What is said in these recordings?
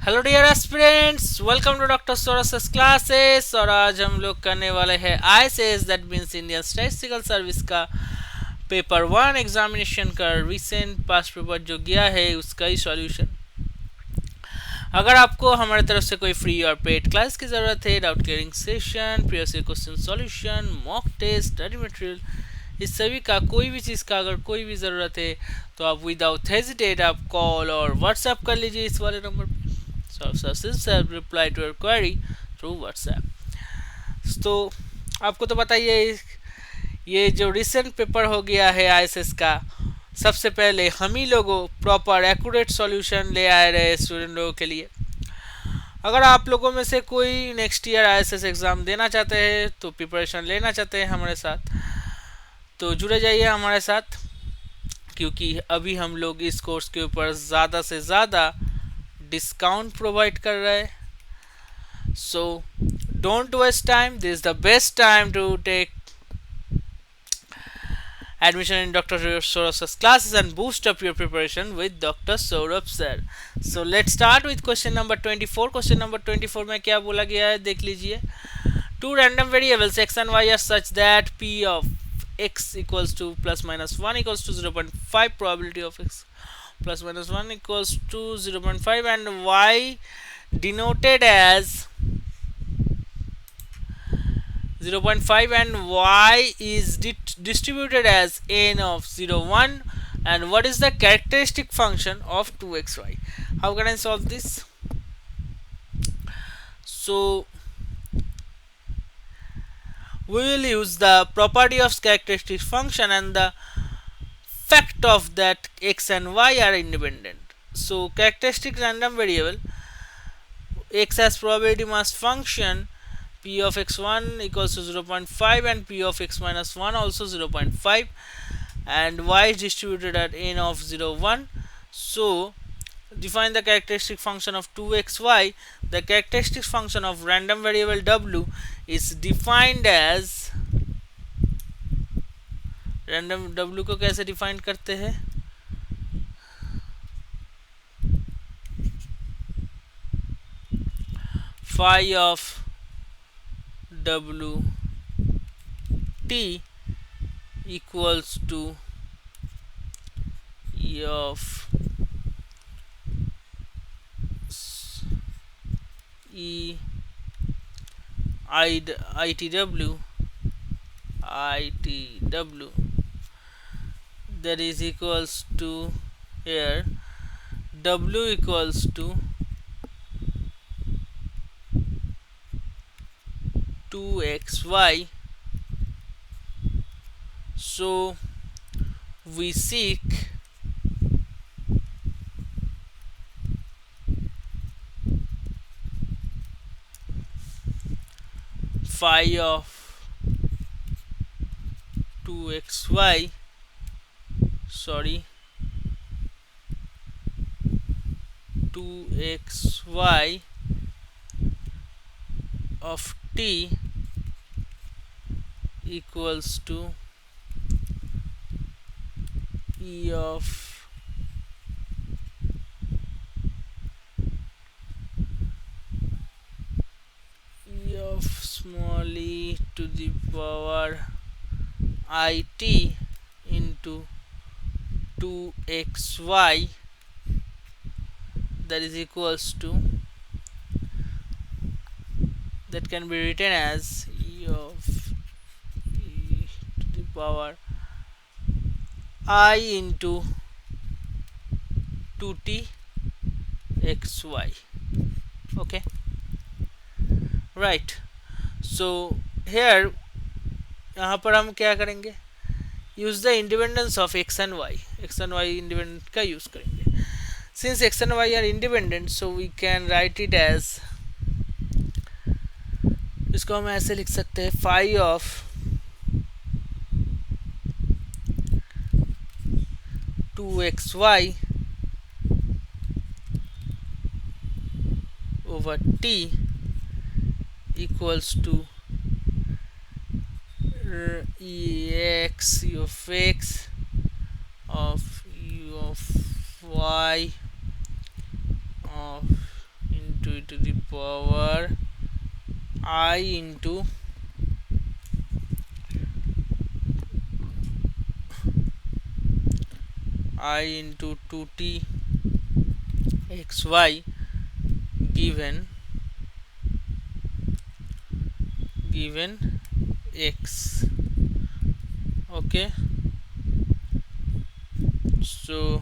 Hello dear aspirants, welcome to doctor Sorus classes. और आज हम लोग करने वाले हैं ISS that means Indian statistical service का पेपर वन एग्जामिनेशन का रिसेंट पास्ट पेपर जो गया है उसका ही सॉल्यूशन। अगर आपको हमारे तरफ से कोई फ्री और पेड क्लास की ज़रूरत है, doubt clearing session, previous question solution, mock test, study material, इस सभी का कोई भी चीज़ का अगर कोई भी ज़रूरत है तो आप विदाउट हेजिटेट आप कॉल और व्हाट्सएप कर लीजिए इस वाले नंबर पर। So reply to your query through WhatsApp. तो आपको तो पता ही है ये जो रिसेंट पेपर हो गया है आईएसएस का, सबसे पहले हम ही लोगों प्रॉपर एक्यूरेट सॉल्यूशन ले आए रहे स्टूडेंट लोगों के लिए। अगर आप लोगों में से कोई नेक्स्ट ईयर आईएसएस एग्ज़ाम देना चाहते हैं तो प्रिपरेशन लेना चाहते हैं हमारे साथ, तो जुड़े जाइए हमारे साथ, क्योंकि अभी हम लोग इस कोर्स के ऊपर ज़्यादा से ज़्यादा डिस्काउंट प्रोवाइड कर रहे हैं। So don't waste time. This is the best time to take admission in Dr. Saurabh's classes and boost up your preparation with Dr. Saurabh sir. So let's start with question number 24. Question number 24 में क्या बोला गया है देख लीजिए. Two random variables x and y are such that p of x equals to plus minus 1 equals to 0.5, probability of x plus minus 1 equals to 0.5, and y denoted as 0.5 and y is distributed as n of 0 1, and what is the characteristic function of 2xy. How can I solve this? So we will use the property of characteristic function and the fact of that x and y are independent. So characteristic random variable x has probability mass function p of x1 equals to 0.5 and p of x minus 1 also 0.5, and y is distributed at n of 0 1. So define the characteristic function of 2xy. The characteristic function of random variable w is defined as, random w को कैसे define करते हैं, phi of w t equals to e of e itw that is equals to, here w equals to 2xy. So we seek phi of 2xy, sorry, 2xy of t equals to e of small e to the power it into 2xy, that is equals to, that can be written as e of e to the power I into 2t xy. Okay, right. So here यहाँ पर हम क्या करेंगे, use the independence of X and Y independent का use करेंगे. Since X and Y are independent, so we can write it as, इसको हम ऐसे लिख सकते हैं, phi of 2xy over t equals to ex u of x of u of y of into e to the power I into I into 2t xy given x. Okay, so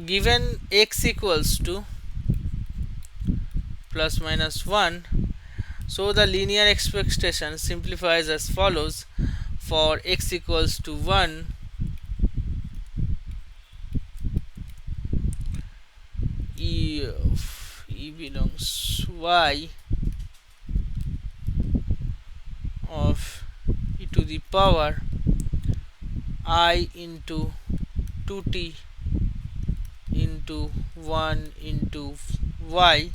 given x equals to plus minus 1, so the linear expectation simplifies as follows: for x equals to 1, e of e belongs y of e to the power I into 2t into 1 into y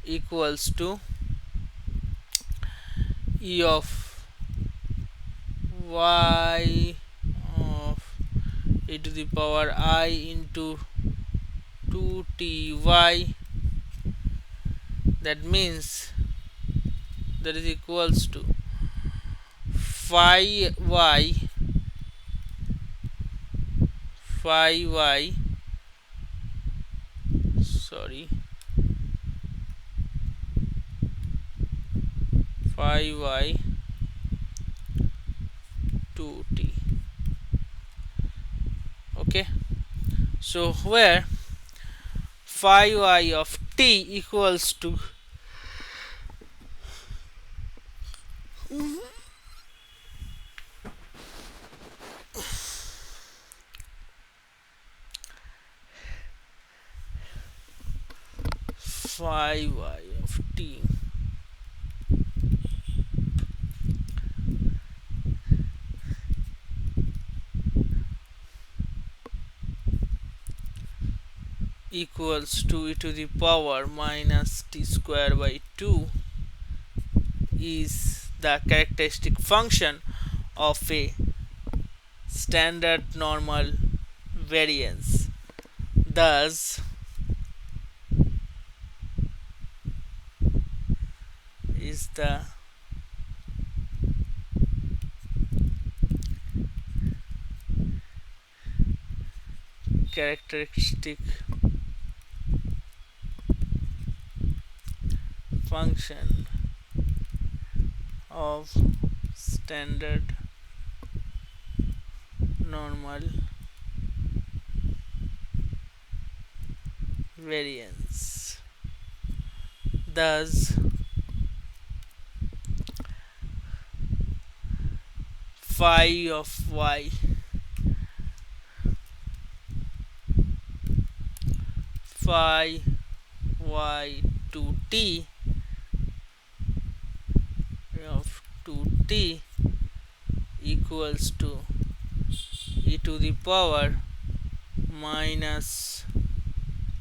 equals to e of y of e to the power I into 2ty, that means that is equals to phi y sorry phi y 2t. Okay, so where phi y of t equals to phi y of t equals to e to the power minus t square by 2 is the characteristic function of a standard normal variance. Thus is the characteristic function of standard normal variance. Thus phi of y phi y 2t of 2t equals to e to the power minus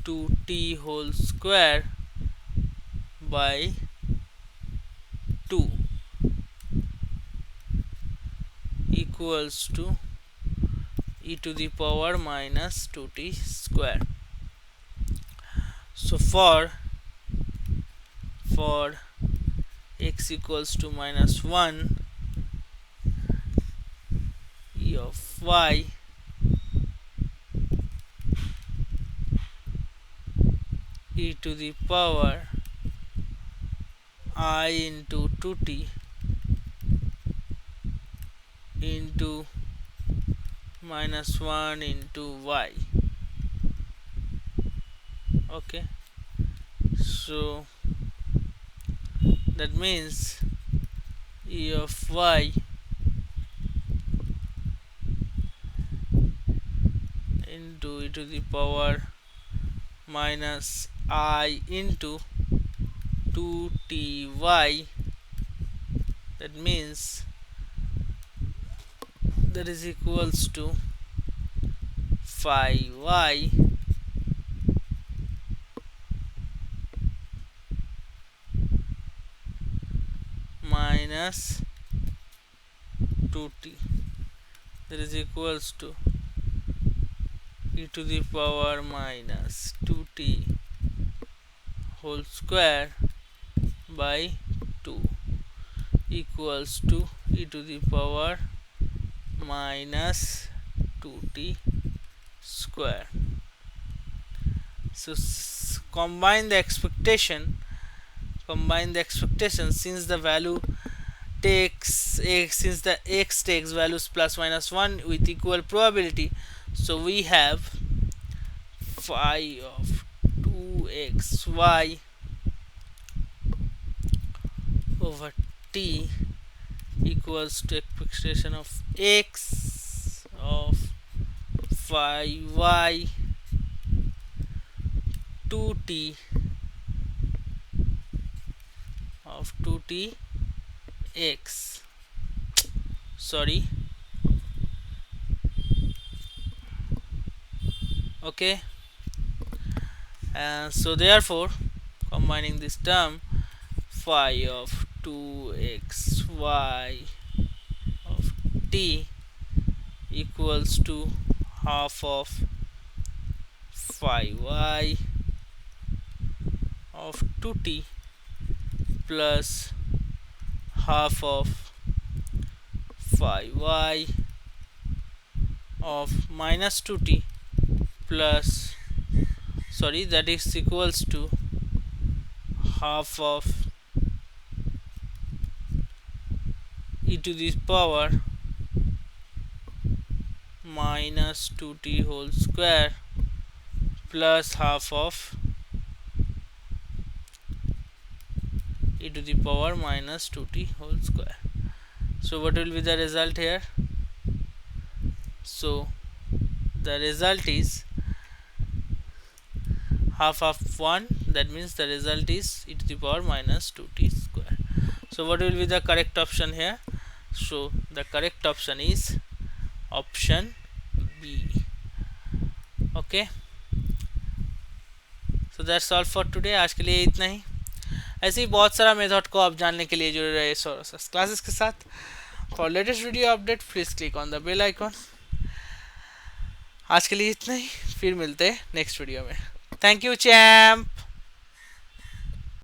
2t whole square by 2 equals to e to the power minus 2t square. So for x equals to minus 1, e of y e to the power I into 2t into minus 1 into y. Okay, so that means e of y into e to the power minus I into 2ty, that means that is equals to phi y minus 2t, that is equals to e to the power minus 2t whole square by 2 equals to e to the power minus 2t square. So combine the expectation since the value takes x, since the x takes values plus minus 1 with equal probability, so we have phi of 2xy over t equals to expectation of x of phi y 2t of 2t x, sorry, okay. And so therefore combining this term, phi of 2xy of t equals to half of phi y of 2t plus half of phi y of minus 2t plus, sorry, that is equals to half of e to the power minus 2t whole square plus half of e to the power minus 2t whole square. So what will be the result here? So the result is half of 1, that means the result is e to the power minus 2t square. So what will be the correct option here? So the correct option is option B. Okay, so that's all for today. आज के लिए इतना ही. ऐसे ही बहुत सारा method को आप जानने के लिए जुड़े रहे सोरस क्लासेस के साथ. For latest video update please click on the bell icon. आज के लिए इतना ही, फिर मिलते हैं नेक्स्ट वीडियो में. Thank you champ.